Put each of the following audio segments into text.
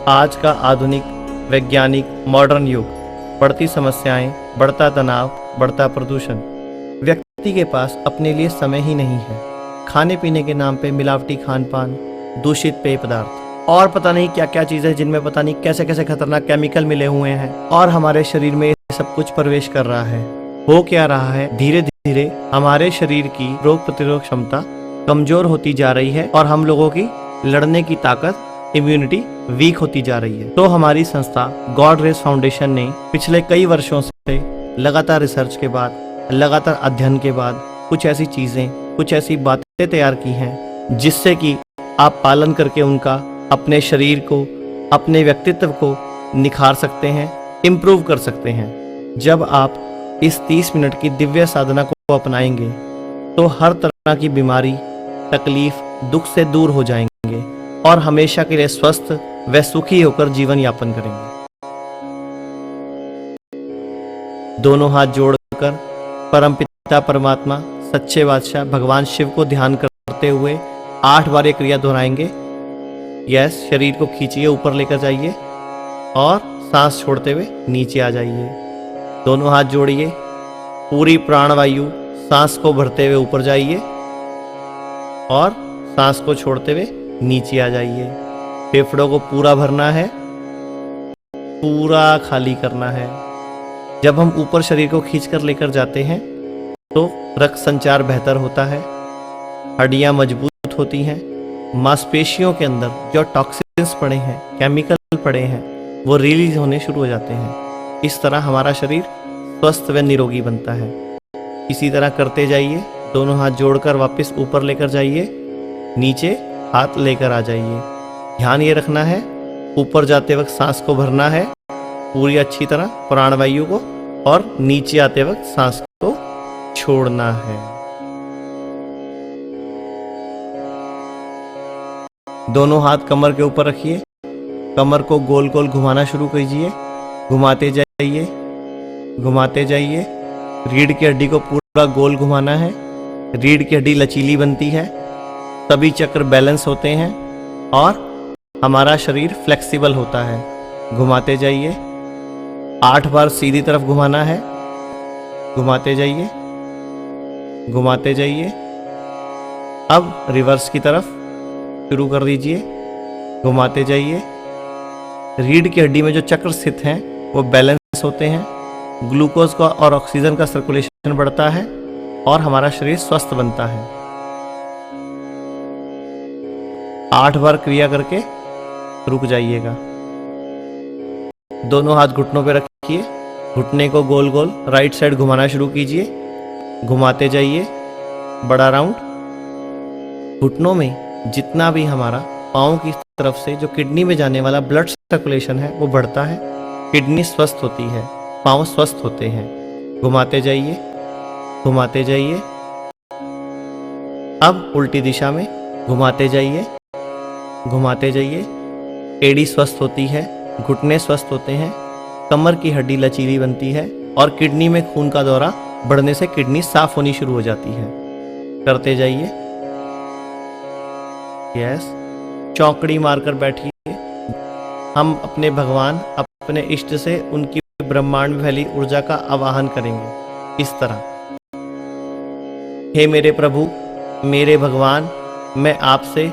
आज का आधुनिक वैज्ञानिक मॉडर्न युग, बढ़ती समस्याएं, बढ़ता तनाव, बढ़ता प्रदूषण। व्यक्ति के पास अपने लिए समय ही नहीं है। खाने पीने के नाम पे मिलावटी खान पान, दूषित पेय पदार्थ और पता नहीं क्या क्या चीज़ें जिनमें पता नहीं कैसे कैसे खतरनाक केमिकल मिले हुए हैं और हमारे शरीर में ये सब कुछ प्रवेश कर रहा है। हो क्या रहा है, धीरे धीरे हमारे शरीर की रोग प्रतिरोधक क्षमता कमजोर होती जा रही है और हम लोगों की लड़ने की ताकत, इम्यूनिटी वीक होती जा रही है। तो हमारी संस्था गॉड रेस फाउंडेशन ने पिछले कई वर्षों से लगातार रिसर्च के बाद, लगातार अध्ययन के बाद कुछ ऐसी चीजें, कुछ ऐसी बातें तैयार की हैं जिससे कि आप पालन करके उनका अपने शरीर को, अपने व्यक्तित्व को निखार सकते हैं, इम्प्रूव कर सकते हैं। जब आप इस 30 मिनट की दिव्य साधना को अपनाएंगे तो हर तरह की बीमारी, तकलीफ, दुख से दूर हो जाएंगे और हमेशा के लिए स्वस्थ व सुखी होकर जीवन यापन करेंगे। दोनों हाथ जोड़कर परमपिता परमात्मा, सच्चे बादशाह भगवान शिव को ध्यान करते हुए 8 बार ये क्रिया दोहराएंगे। यस, शरीर को खींचिए, ऊपर लेकर जाइए और सांस छोड़ते हुए नीचे आ जाइए। दोनों हाथ जोड़िए, पूरी प्राणवायु सांस को भरते हुए ऊपर जाइए और सांस को छोड़ते हुए नीचे आ जाइए। फेफड़ों को पूरा भरना है, पूरा खाली करना है। जब हम ऊपर शरीर को खींचकर लेकर जाते हैं तो रक्त संचार बेहतर होता है, हड्डियां मजबूत होती हैं, मांसपेशियों के अंदर जो टॉक्सिन्स पड़े हैं, केमिकल पड़े हैं, वो रिलीज होने शुरू हो जाते हैं। इस तरह हमारा शरीर स्वस्थ व निरोगी बनता है। इसी तरह करते जाइए। दोनों हाथ जोड़कर वापस ऊपर लेकर जाइए, नीचे हाथ लेकर आ जाइए। ध्यान ये रखना है, ऊपर जाते वक्त सांस को भरना है पूरी अच्छी तरह प्राणवायु को, और नीचे आते वक्त सांस को छोड़ना है। दोनों हाथ कमर के ऊपर रखिए, कमर को गोल गोल घुमाना शुरू कीजिए। घुमाते जाइए, घुमाते जाइए। रीढ़ की हड्डी को पूरा गोल घुमाना है। रीढ़ की हड्डी लचीली बनती है, सभी चक्र बैलेंस होते हैं और हमारा शरीर फ्लेक्सिबल होता है। घुमाते जाइए। 8 बार सीधी तरफ घुमाना है। घुमाते जाइए, घुमाते जाइए। अब रिवर्स की तरफ शुरू कर दीजिए। घुमाते जाइए। रीढ़ की हड्डी में जो चक्र स्थित हैं वो बैलेंस होते हैं, ग्लूकोज का और ऑक्सीजन का सर्कुलेशन बढ़ता है और हमारा शरीर स्वस्थ बनता है। 8 बार क्रिया करके रुक जाइएगा। दोनों हाथ घुटनों पे रखिए, घुटने को गोल गोल राइट साइड घुमाना शुरू कीजिए। घुमाते जाइए, बड़ा राउंड। घुटनों में जितना भी हमारा पाँव की तरफ से जो किडनी में जाने वाला ब्लड सर्कुलेशन है वो बढ़ता है, किडनी स्वस्थ होती है, पाँव स्वस्थ होते हैं। घुमाते जाइए, घुमाते जाइए। अब उल्टी दिशा में घुमाते जाइए, घुमाते जाइए। एड़ी स्वस्थ होती है, घुटने स्वस्थ होते हैं, कमर की हड्डी लचीली बनती है और किडनी में खून का दौरा बढ़ने से किडनी साफ होनी शुरू हो जाती है। करते जाइए। यस, चौकड़ी मारकर बैठिए। हम अपने भगवान, अपने इष्ट से उनकी ब्रह्मांड में फैली ऊर्जा का आवाहन करेंगे इस तरह। हे मेरे प्रभु, मेरे भगवान, मैं आपसे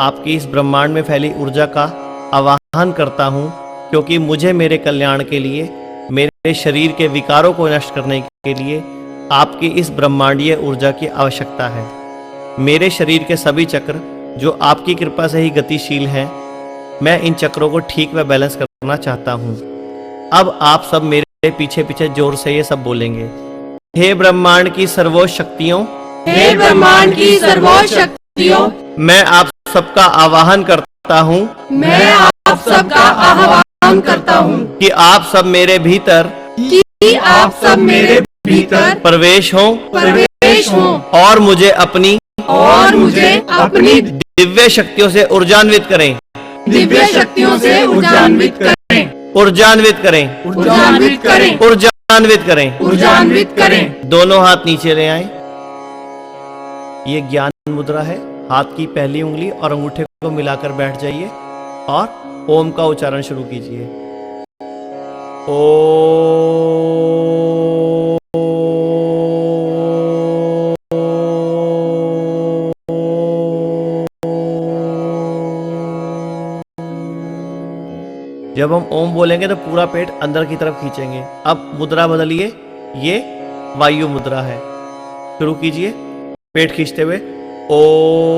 आपकी इस ब्रह्मांड में फैली ऊर्जा का आवाहन करता हूँ, क्योंकि मुझे मेरे कल्याण के लिए, मेरे शरीर के विकारों को नष्ट करने के लिए आपकी इस ब्रह्मांडीय ऊर्जा की आवश्यकता है। मेरे शरीर के सभी चक्र जो आपकी कृपा से ही गतिशील हैं, मैं इन चक्रों को ठीक व बैलेंस करना चाहता हूँ। अब आप सब मेरे पीछे पीछे जोर से ये सब बोलेंगे। हे ब्रह्मांड की सर्वोच्च शक्तियों, हे ब्रह्मांड की सर्वोच्च शक्तियों, मैं आप सबका आवाहन करता हूँ, मैं आप सबका आह्वान करता हूँ कि आप सब मेरे भीतर, कि आप सब मेरे भीतर प्रवेश हो और मुझे अपनी दिव्य शक्तियों से ऊर्जान्वित करें, दिव्य शक्तियों से ऊर्जान्वित करें, ऊर्जान्वित करें, ऊर्जान्वित करें, ऊर्जान्वित करें, ऊर्जान्वित करें। दोनों हाथ नीचे ले आए। ये ज्ञान मुद्रा है। हाथ की पहली उंगली और अंगूठे को मिलाकर बैठ जाइए और ओम का उच्चारण शुरू कीजिए। ओ जब हम ओम बोलेंगे तो पूरा पेट अंदर की तरफ खींचेंगे। अब मुद्रा बदलिए, ये वायु मुद्रा है। शुरू कीजिए पेट खींचते हुए। ओ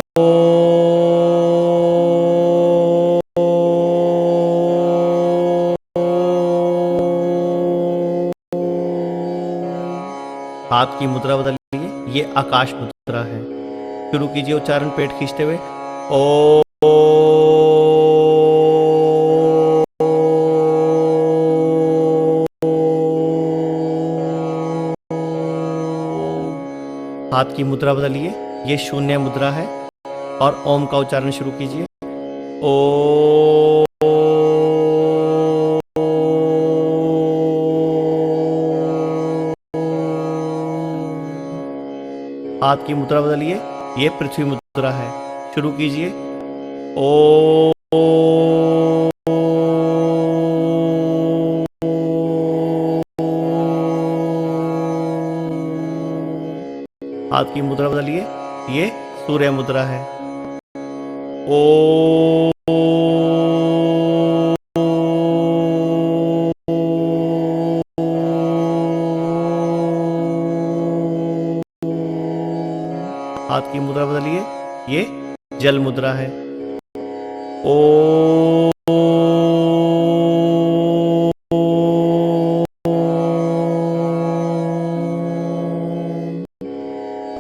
हाथ की मुद्रा बदलिए, ये आकाश मुद्रा है। शुरू कीजिए उच्चारण पेट खींचते हुए। ओ हाथ की मुद्रा बदलिए, ये शून्य मुद्रा है। और ओम का उच्चारण शुरू कीजिए। ओ हाथ की मुद्रा बदलिए, ये पृथ्वी मुद्रा है। शुरू कीजिए। ओ हाथ की मुद्रा बदलिए, ये सूर्य मुद्रा है। ओ हाथ की मुद्रा बदलिए, ये जल मुद्रा है। ओ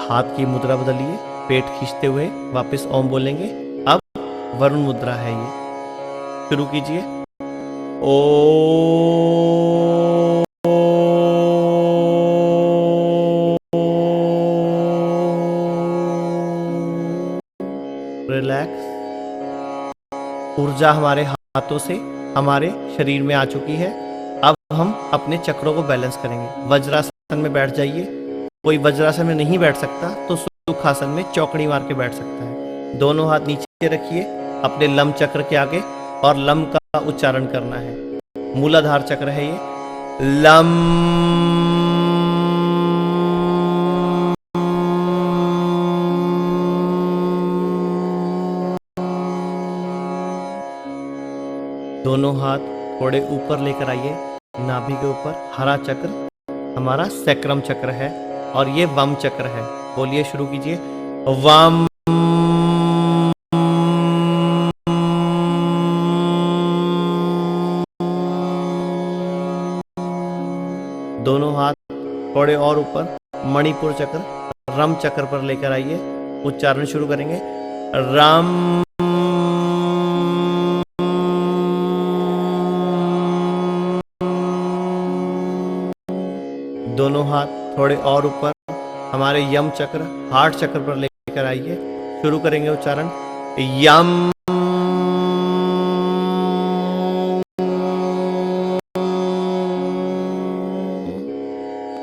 हाथ की मुद्रा बदलिए, पेट खींचते हुए वापस ओम बोलेंगे। अब वरुण मुद्रा है ये। शुरू कीजिए। ओ रिलैक्स। ऊर्जा हमारे हाथों से हमारे शरीर में आ चुकी है। अब हम अपने चक्रों को बैलेंस करेंगे। वज्रासन में बैठ जाइए। कोई वज्रासन में नहीं बैठ सकता तो सुखासन में चौकड़ी मार के बैठ सकता है। दोनों हाथ नीचे रखिए अपने लंब चक्र के आगे, और लंब का उच्चारण करना है। मूलाधार चक्र है ये। लम दोनों हाथ थोड़े ऊपर लेकर आइए, नाभि के ऊपर। हरा चक्र हमारा सैक्रम चक्र है, और ये वम चक्र है। बोलिए, शुरू कीजिए। वम दोनों हाथ थोड़े और ऊपर मणिपुर चक्र, रम चक्र पर लेकर आइए। उच्चारण शुरू करेंगे। रम दोनों हाथ थोड़े और ऊपर हमारे यम चक्र, हार्ट चक्र पर लेकर आइए। शुरू करेंगे उच्चारण। यम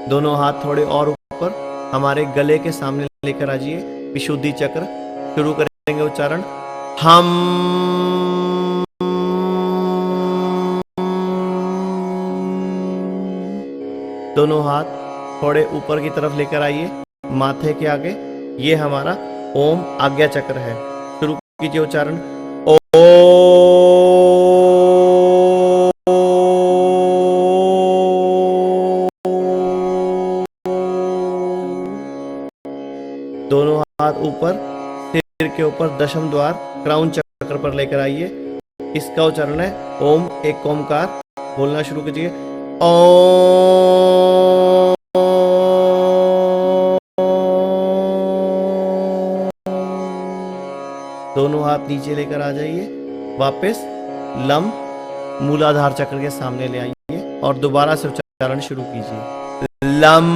दोनों हाथ थोड़े और ऊपर हमारे गले के सामने लेकर आ जाइए। विशुद्धि चक्र। शुरू करेंगे उच्चारण। हम दोनों हाथ थोड़े ऊपर की तरफ लेकर आइए, माथे के आगे। ये हमारा ओम आज्ञा चक्र है। शुरू कीजिए उच्चारण। ओ दोनों हाथ ऊपर सिर के ऊपर दशम द्वार क्राउन चक्र पर लेकर आइए। इसका उच्चारण है ओम एक ओमकार। बोलना शुरू कीजिए। ओम दोनों हाथ नीचे लेकर आ जाइए। वापस लम मूलाधार चक्र के सामने ले आइए, और दोबारा से उच्चारण शुरू कीजिए। लम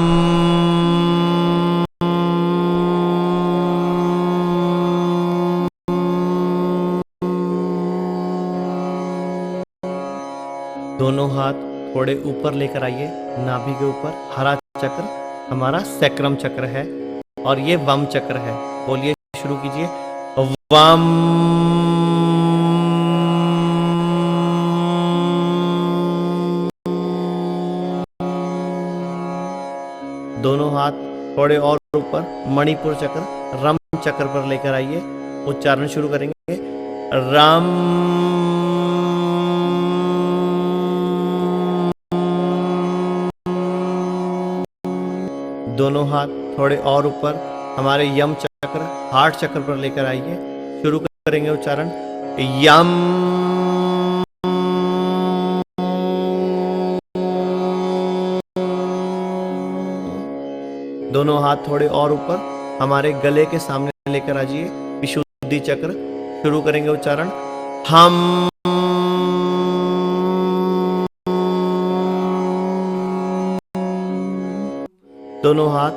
दोनों हाथ थोड़े ऊपर लेकर आइए, नाभि के ऊपर। हरा चक्र हमारा सैक्रम चक्र है, और ये वम चक्र है। बोलिए, शुरू कीजिए। वम दोनों हाथ थोड़े और ऊपर मणिपुर चक्र रम चक्र पर लेकर आइए। उच्चारण शुरू करेंगे। रम दोनों हाथ थोड़े और ऊपर हमारे यम चक्र हार्ट चक्र पर लेकर आइए। शुरू करेंगे उच्चारण। यम दोनों हाथ थोड़े और ऊपर हमारे गले के सामने लेकर आ जाइए। विशुद्धि चक्र शुरू करेंगे उच्चारण। हम दोनों हाथ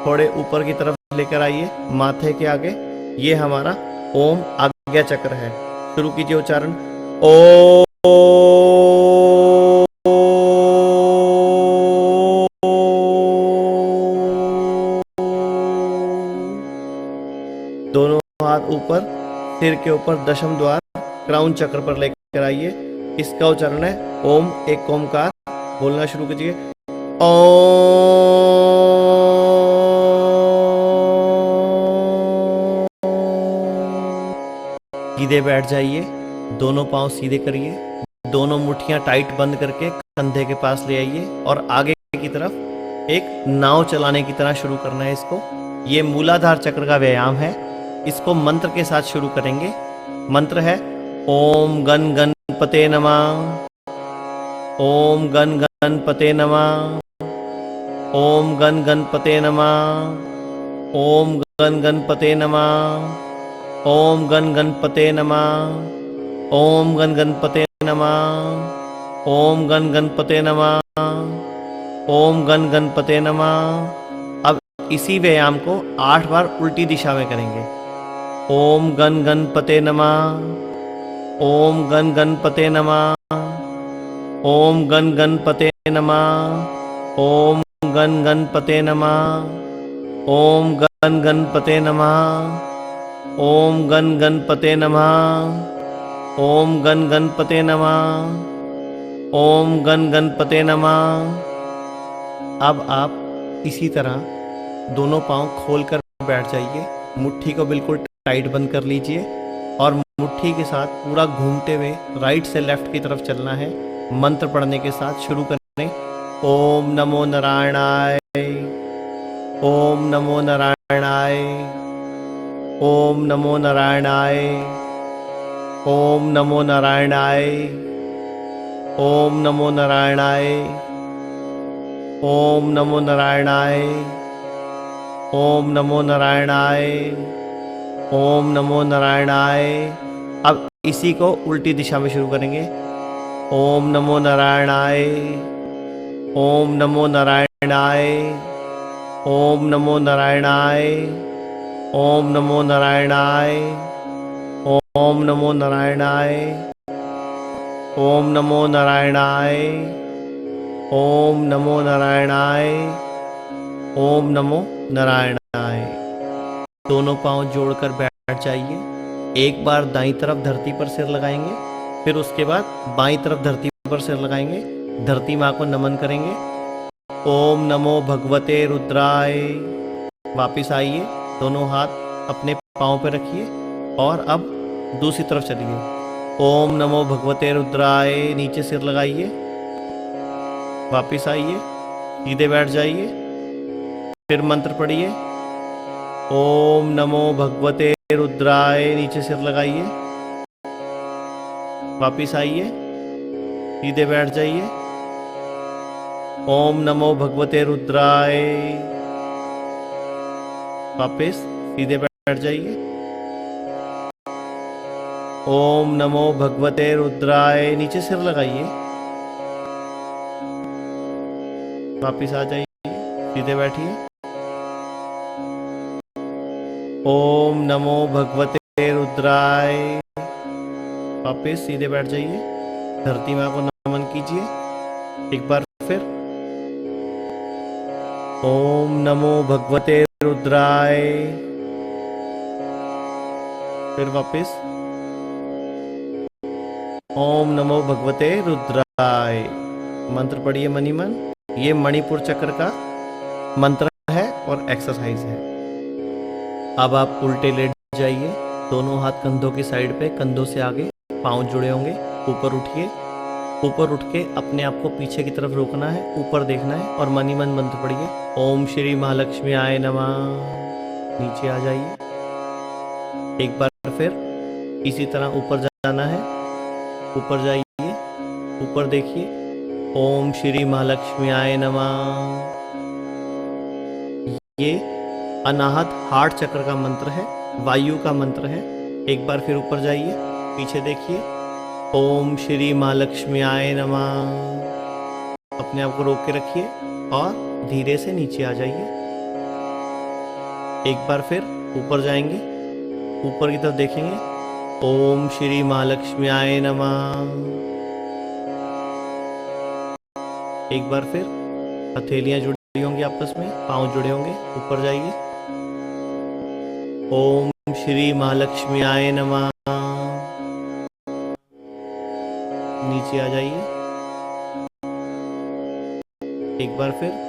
थोड़े ऊपर की तरफ लेकर आइए माथे के आगे। ये हमारा ओम आज्ञा चक्र है। शुरू कीजिए उच्चारण। ओ दोनों हाथ ऊपर सिर के ऊपर दशम द्वार क्राउन चक्र पर लेकर आइए। इसका उच्चारण है ओम। एक ओमकार बोलना शुरू कीजिए। सीधे बैठ जाइए। दोनों पांव सीधे करिए। दोनों मुट्ठियां टाइट बंद करके कंधे के पास ले आइए और आगे की तरफ एक नाव चलाने की तरह शुरू करना है इसको। ये मूलाधार चक्र का व्यायाम है। इसको मंत्र के साथ शुरू करेंगे। मंत्र है ओम गण गणपते नमः। ओम गण गणपते नमः। ओम गण गणपते नमः। ओम गण गणपते नमः। ओम गण गणपते नमः। ओम गण गणपते नमः। ओम गण गणपते नमः। ओम गण गणपते नमः। अब इसी व्यायाम को 8 बार उल्टी दिशा में करेंगे। ओम गण गणपते नमः। ओम गण गणपते नमः। ओम गण गणपते नमः। ओम गण गणपते नमः। ओम गण गणपते नमः। ओम गण गणपते नमः। ओम गण गणपते नमः। ओम गण गणपते नमः। अब आप इसी तरह दोनों पांव खोलकर बैठ जाइए। मुट्ठी को बिल्कुल टाइट बंद कर लीजिए और मुट्ठी के साथ पूरा घूमते हुए राइट से लेफ्ट की तरफ चलना है। मंत्र पढ़ने के साथ शुरू करें। ओम नमो नारायणाय। ओम नमो नारायणाय। ओम नमो नारायणाय। ओम नमो नारायणाय। ओम नमो नारायणाय। ओम नमो नारायणाय। ओम नमो नारायणाय। ओम नमो नारायणाय। अब इसी को उल्टी दिशा में शुरू करेंगे। ओम नमो नारायणाय। ओम नमो नारायणाय। ओम नमो नारायणाय। ओम नमो नारायणाय। ओम नमो नारायणाय। ओम नमो नारायणाय। ओम नमो नारायणाय। ओम नमो नारायणाय। दोनों पांव जोड़कर बैठ जाइए। एक बार दाईं तरफ धरती पर सिर लगाएंगे, फिर उसके बाद बाईं तरफ धरती पर सिर लगाएंगे। धरती माँ को नमन करेंगे। ओम नमो भगवते रुद्राय। वापिस आइए। दोनों हाथ अपने पाँव पर रखिए और अब दूसरी तरफ चलिए। ओम नमो भगवते रुद्राय। नीचे सिर लगाइए। वापिस आइए। सीधे बैठ जाइए। फिर मंत्र पढ़िए। ओम नमो भगवते रुद्राय। नीचे सिर लगाइए। वापिस आइए। सीधे बैठ जाइए। ओम नमो भगवते रुद्राय। वापिस सीधे बैठ जाइए। ओम नमो भगवते रुद्राय। नीचे सिर लगाइए। वापिस आ जाइए। सीधे बैठिए। ओम नमो भगवते रुद्राय। वापिस सीधे बैठ जाइए। धरती माँ को नमन कीजिए एक बार फिर। ओम नमो भगवते रुद्राय। फिर वापिस ओम नमो भगवते रुद्राय। मंत्र पढ़िए मनी मन। ये मणिपुर चक्र का मंत्र है और एक्सरसाइज है। अब आप उल्टे लेट जाइए, दोनों हाथ कंधों की साइड पे, कंधों से आगे पांव जुड़े होंगे। ऊपर उठिए, ऊपर उठ के अपने आप को पीछे की तरफ रोकना है, ऊपर देखना है और मन ही मन मंत्र पढ़िए, ओम श्री महालक्ष्मी आय नमः। नीचे आ जाइए, एक बार फिर इसी तरह ऊपर जाना है, ऊपर जाइए, ऊपर देखिए, ओम श्री महालक्ष्मी आय नमः। ये अनाहत हार्ट चक्र का मंत्र है, वायु का मंत्र है। एक बार फिर ऊपर जाइए, पीछे देखिए, ओम श्री महालक्ष्मी आय नमः। अपने आप को रोक के रखिए और धीरे से नीचे आ जाइए। एक बार फिर ऊपर जाएंगे, ऊपर की तरफ देखेंगे, ओम श्री महालक्ष्मी आय नमः। एक बार फिर हथेलियां जुड़ी होंगी आपस में, पांव जुड़े होंगे, ऊपर जाइए, ओम श्री महालक्ष्मी आय नमः। नीचे आ जाइए, एक बार फिर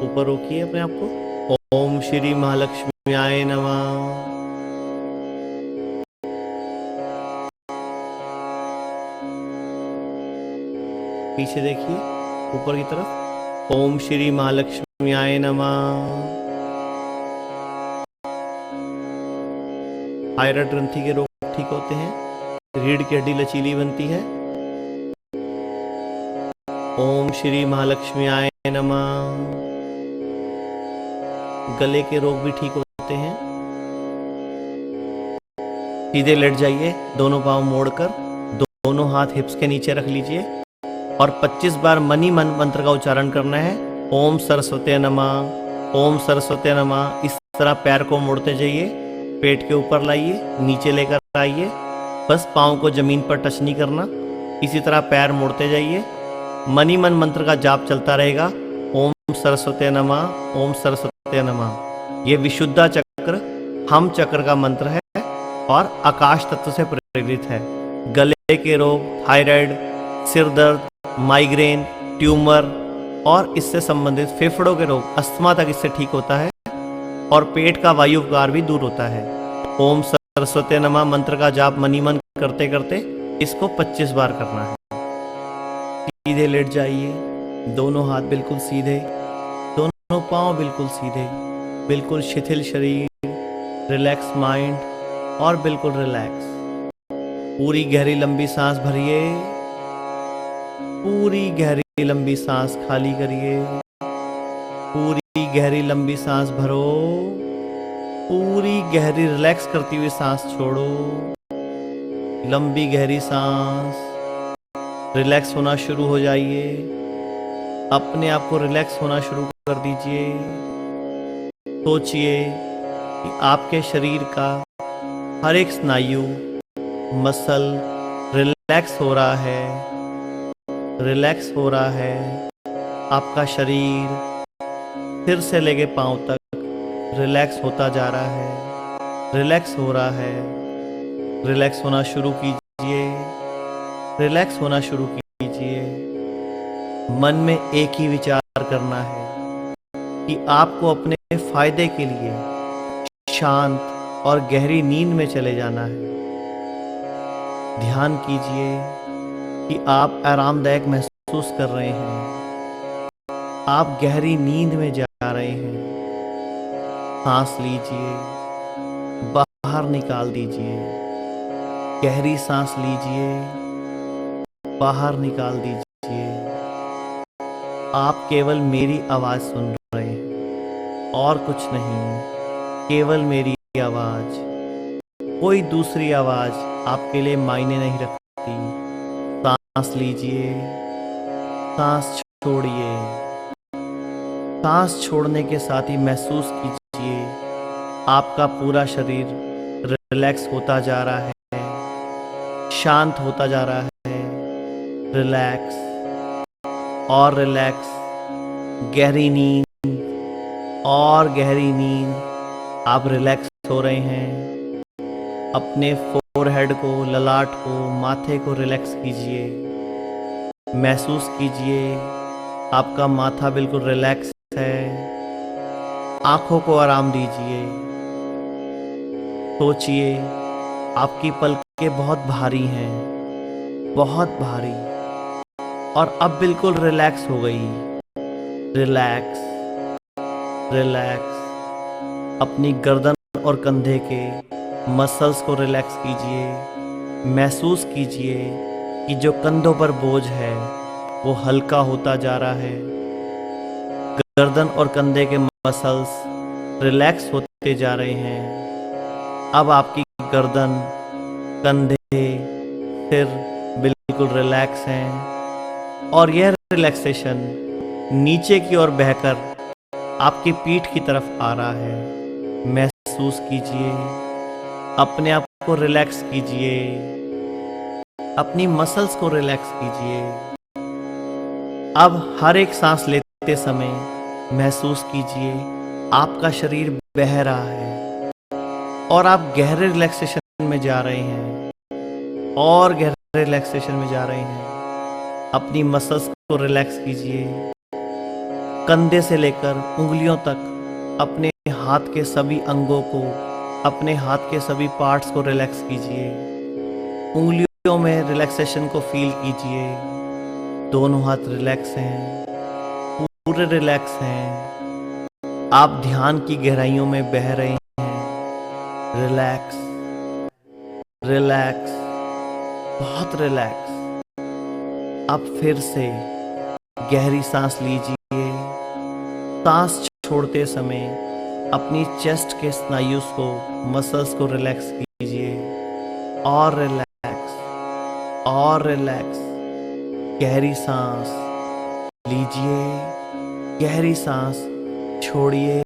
ऊपर रोकिए अपने आप को, ओम श्री महालक्ष्मी आय नमः। पीछे देखिए ऊपर की तरफ, ओम श्री महालक्ष्मी आय नमः। थायराइड ग्रंथि के रोग ठीक होते हैं, रीढ़ की हड्डी लचीली बनती है, ओम श्री महालक्ष्मी आय नमः। गले के रोग भी ठीक होते हैं। सीधे लेट जाइए, दोनों पांव मोड़कर, दोनों हाथ हिप्स के नीचे रख लीजिए और 25 बार मनी मन मंत्र का उच्चारण करना है, ओम सरस्वती नमः, ओम सरस्वती नमः। इस तरह पैर को मोड़ते जाइए, पेट के ऊपर लाइए, नीचे लेकर आइए, बस पाँव को जमीन पर टच नहीं करना। इसी तरह पैर मोड़ते जाइए, मनी मन मंत्र का जाप चलता रहेगा, ओम सरस्वती नमः, ओम सरस्वती नमः। ये विशुद्धा चक्र हम चक्र का मंत्र है और आकाश तत्व से प्रेरित है। गले के रोग, थायराइड, सिर दर्द, माइग्रेन, ट्यूमर और इससे संबंधित फेफड़ों के रोग, अस्थमा तक इससे ठीक होता है और पेट का वायु विकार भी दूर होता है। ओम सरस्वती नमः मंत्र का जाप मनी मन करते करते इसको 25 बार करना है। सीधे लेट जाइए, दोनों हाथ बिल्कुल सीधे, दोनों पांव बिल्कुल सीधे, बिल्कुल शिथिल शरीर, रिलैक्स माइंड और बिल्कुल रिलैक्स। पूरी गहरी लंबी सांस भरिए, पूरी गहरी लंबी सांस खाली करिए, पूरी गहरी लंबी सांस भरो, पूरी गहरी रिलैक्स करती हुई सांस छोड़ो। लंबी गहरी सांस, रिलैक्स होना शुरू हो जाइए, अपने आप को रिलैक्स होना शुरू कर दीजिए। सोचिए कि आपके शरीर का हर एक स्नायु, मसल रिलैक्स हो रहा है, रिलैक्स हो रहा है। आपका शरीर सिर से लेके पांव तक रिलैक्स होता जा रहा है, रिलैक्स हो रहा है। रिलैक्स होना शुरू कीजिए, रिलैक्स होना शुरू कीजिए। मन में एक ही विचार करना है कि आपको अपने फायदे के लिए शांत और गहरी नींद में चले जाना है। ध्यान कीजिए कि आप आरामदायक महसूस कर रहे हैं, आप गहरी नींद में जा रहे हैं। सांस लीजिए, बाहर निकाल दीजिए, गहरी सांस लीजिए, बाहर निकाल दीजिए। आप केवल मेरी आवाज सुन रहे हैं और कुछ नहीं, केवल मेरी आवाज। कोई दूसरी आवाज आपके लिए मायने नहीं रखती। सांस लीजिए, सांस छोड़िए। सांस छोड़ने के साथ ही महसूस कीजिए आपका पूरा शरीर रिलैक्स होता जा रहा है, शांत होता जा रहा है। रिलैक्स और रिलैक्स, गहरी नींद और गहरी नींद। आप रिलैक्स हो रहे हैं। अपने फोरहेड को, ललाट को, माथे को रिलैक्स कीजिए। महसूस कीजिए आपका माथा बिल्कुल रिलैक्स है। आंखों को आराम दीजिए। सोचिए, आपकी पलकें बहुत भारी हैं, बहुत भारी, और अब बिल्कुल रिलैक्स हो गई। Relax, relax. अपनी गर्दन और कंधे के मसल्स को रिलैक्स कीजिए। महसूस कीजिए कि जो कंधों पर बोझ है वो हल्का होता जा रहा है। गर्दन और कंधे के मसल्स रिलैक्स होते जा रहे हैं। अब आपकी गर्दन, कंधे, सिर बिल्कुल रिलैक्स हैं और यह रिलैक्सेशन नीचे की ओर बहकर आपकी पीठ की तरफ आ रहा है। महसूस कीजिए, अपने आप को रिलैक्स कीजिए, अपनी मसल्स को रिलैक्स कीजिए। अब हर एक सांस लेते समय महसूस कीजिए आपका शरीर बह रहा है और आप गहरे रिलैक्सेशन में जा रहे हैं और गहरे रिलैक्सेशन में जा रहे हैं। अपनी मसल्स को रिलैक्स कीजिए। कंधे से लेकर उंगलियों तक अपने हाथ के सभी अंगों को, अपने हाथ के सभी पार्ट्स को रिलैक्स कीजिए। उंगलियों में रिलैक्सेशन को फील कीजिए। दोनों हाथ रिलैक्स हैं, पूरे रिलैक्स हैं। आप ध्यान की गहराइयों में बह रहे हैं। रिलैक्स, रिलैक्स, बहुत रिलैक्स। अब फिर से गहरी सांस लीजिए। सांस छोड़ते समय अपनी चेस्ट के स्नायुस को, मसल्स को रिलैक्स कीजिए और रिलैक्स और रिलैक्स। गहरी सांस लीजिए, गहरी सांस छोड़िए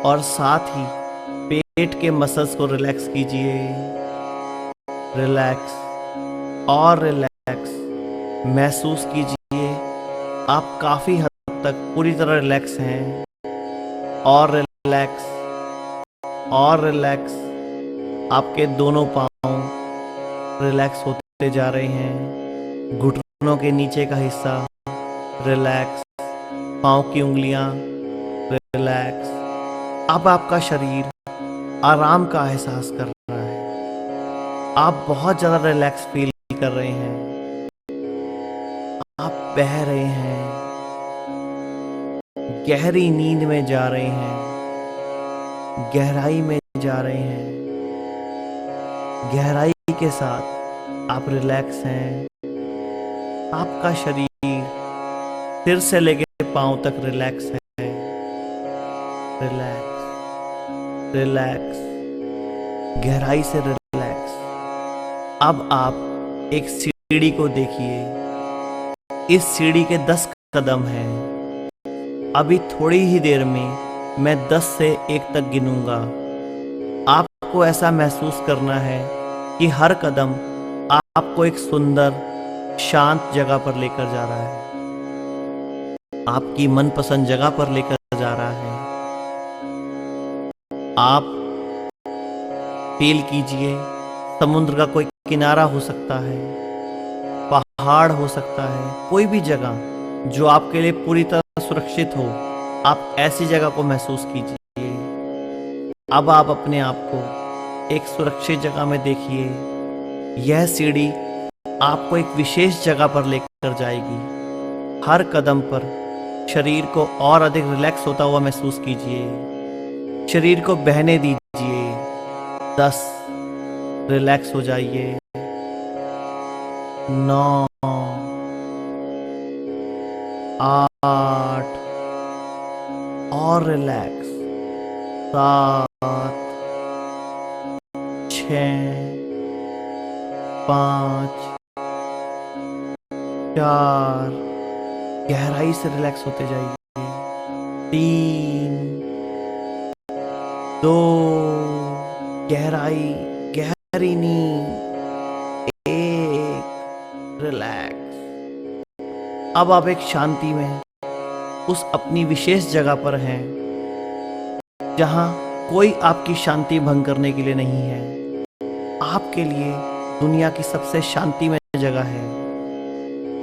और साथ ही पेट के मसल्स को रिलैक्स कीजिए। रिलैक्स और रिलैक्स। महसूस कीजिए आप काफ़ी हद तक पूरी तरह रिलैक्स हैं और रिलैक्स और रिलैक्स। आपके दोनों पाँव रिलैक्स होते जा रहे हैं। घुटनों के नीचे का हिस्सा रिलैक्स, पाँव की उंगलियां रिलैक्स। अब आपका शरीर आराम का एहसास कर रहा है। आप बहुत ज़्यादा रिलैक्स फील कर रहे हैं। आप बह रहे हैं, गहरी नींद में जा रहे हैं, गहराई में जा रहे हैं। गहराई के साथ आप रिलैक्स हैं। आपका शरीर सिर से लेकर पांव तक रिलैक्स है। रिलैक्स, रिलैक्स, गहराई से रिलैक्स। अब आप एक सीढ़ी को देखिए। इस सीढ़ी के 10 कदम हैं। अभी थोड़ी ही देर में मैं 10 से 1 तक गिनूंगा। आपको ऐसा महसूस करना है कि हर कदम आपको एक सुंदर, शांत जगह पर लेकर जा रहा है, आपकी मनपसंद जगह पर लेकर जा रहा है। आप फील कीजिए, समुद्र का कोई किनारा हो सकता है, पहाड़ हो सकता है, कोई भी जगह जो आपके लिए पूरी तरह सुरक्षित हो, आप ऐसी जगह को महसूस कीजिए। अब आप अपने आप को एक सुरक्षित जगह में देखिए। यह सीढ़ी आपको एक विशेष जगह पर लेकर जाएगी। हर कदम पर शरीर को और अधिक रिलैक्स होता हुआ महसूस कीजिए। शरीर को बहने दीजिए। 10, रिलैक्स हो जाइए। 9, 8 और रिलैक्स। 7, 6, 5, 4, गहराई से रिलैक्स होते जाइए। 3, 2, गहरी नींद। 1, रिलैक्स। अब आप एक शांति में उस अपनी विशेष जगह पर हैं जहां कोई आपकी शांति भंग करने के लिए नहीं है। आपके लिए दुनिया की सबसे शांतिमय जगह है।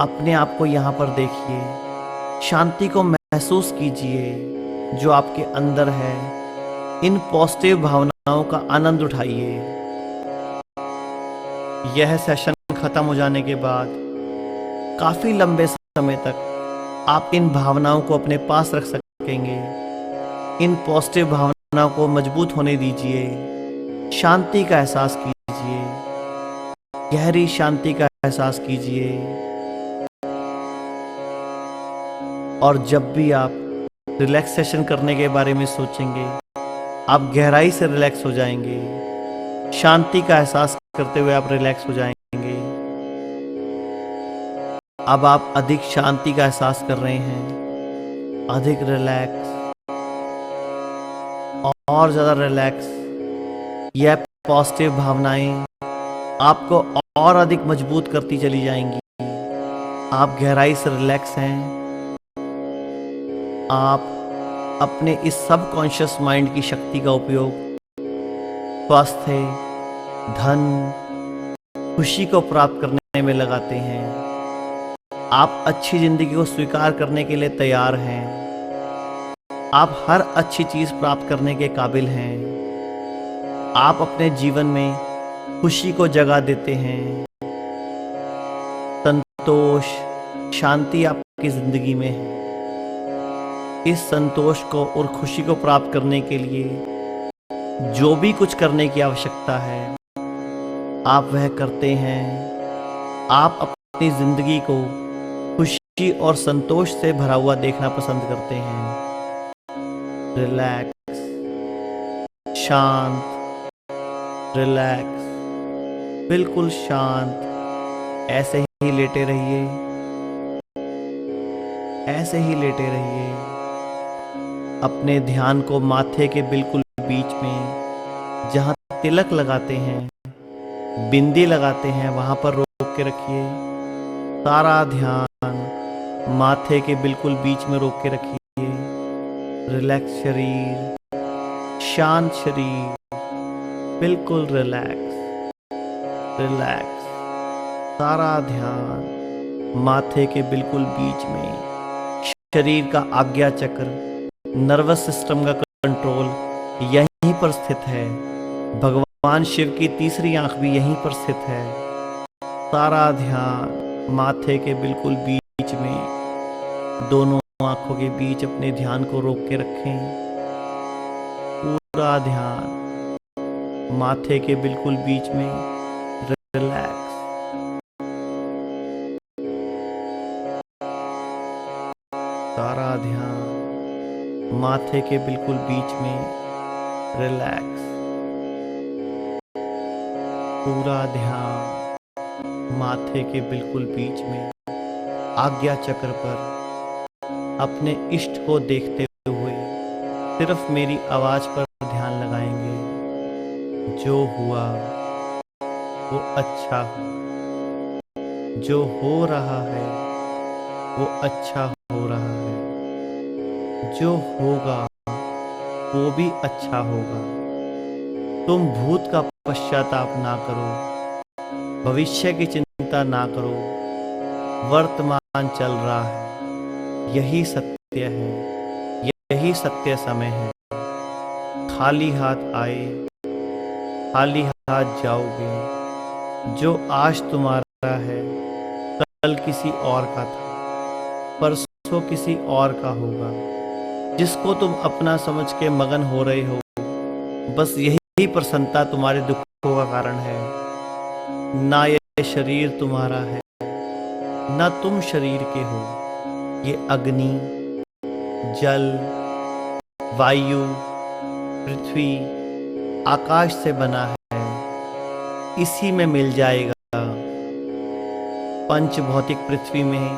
अपने आप को यहाँ पर देखिए, शांति को महसूस कीजिए जो आपके अंदर है। इन पॉजिटिव भावनाओं का आनंद उठाइए। यह सेशन खत्म हो जाने के बाद काफी लंबे समय तक आप इन भावनाओं को अपने पास रख सकेंगे। इन पॉजिटिव भावनाओं को मजबूत होने दीजिए। शांति का एहसास कीजिए, गहरी शांति का एहसास कीजिए। और जब भी आप रिलैक्सेशन करने के बारे में सोचेंगे, आप गहराई से रिलैक्स हो जाएंगे। शांति का एहसास करते हुए आप रिलैक्स हो जाएंगे। अब आप अधिक शांति का एहसास कर रहे हैं, अधिक रिलैक्स, और ज्यादा रिलैक्स। यह पॉजिटिव भावनाएं आपको और अधिक मजबूत करती चली जाएंगी। आप गहराई से रिलैक्स हैं। आप अपने इस सबकॉन्शियस माइंड की शक्ति का उपयोग स्वास्थ्य, धन, खुशी को प्राप्त करने में लगाते हैं। आप अच्छी जिंदगी को स्वीकार करने के लिए तैयार हैं। आप हर अच्छी चीज प्राप्त करने के काबिल हैं। आप अपने जीवन में खुशी को जगह देते हैं। संतोष, शांति आपकी जिंदगी में है। इस संतोष को और खुशी को प्राप्त करने के लिए जो भी कुछ करने की आवश्यकता है, आप वह करते हैं। आप अपनी जिंदगी को खुशी और संतोष से भरा हुआ देखना पसंद करते हैं। रिलैक्स, शांत, रिलैक्स, बिल्कुल शांत। ऐसे ही लेटे रहिए, ऐसे ही लेटे रहिए। अपने ध्यान को माथे के बिल्कुल बीच में, जहां तिलक लगाते हैं, बिंदी लगाते हैं, वहां पर रोक के रखिए। सारा ध्यान माथे के बिल्कुल बीच में रोक के रखिए। रिलैक्स शरीर, शांत शरीर, बिल्कुल रिलैक्स, रिलैक्स। सारा ध्यान माथे के बिल्कुल बीच में। शरीर का आज्ञा चक्र, नर्वस सिस्टम का कंट्रोल यहीं पर स्थित है। भगवान शिव की तीसरी आंख भी यहीं पर स्थित है। सारा ध्यान माथे के बिल्कुल बीच में, दोनों आंखों के बीच अपने ध्यान को रोक के रखें। पूरा ध्यान माथे के बिल्कुल बीच में। रिलैक्स, सारा ध्यान माथे के बिल्कुल बीच में। रिलैक्स, पूरा ध्यान माथे के बिल्कुल बीच में। आज्ञा चक्र पर अपने इष्ट को देखते हुए सिर्फ मेरी आवाज पर ध्यान लगाएंगे। जो हुआ वो अच्छा हो, जो हो रहा है वो अच्छा हो रहा है, जो होगा वो भी अच्छा होगा। तुम भूत का पश्चाताप ना करो, भविष्य की चिंता ना करो। वर्तमान चल रहा है, यही सत्य है, यही सत्य समय है। खाली हाथ आए, खाली हाथ जाओगे। जो आज तुम्हारा है कल किसी और का था, परसों किसी और का होगा। जिसको तुम अपना समझ के मगन हो रहे हो, बस यही प्रसन्नता तुम्हारे दुखों का कारण है। ना ये शरीर तुम्हारा है, ना तुम शरीर के हो। ये अग्नि, जल, वायु, पृथ्वी, आकाश से बना है। इसी में मिल जाएगा। पंच भौतिक पृथ्वी में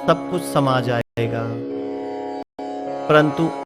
सब कुछ समा जाएगा। परंतु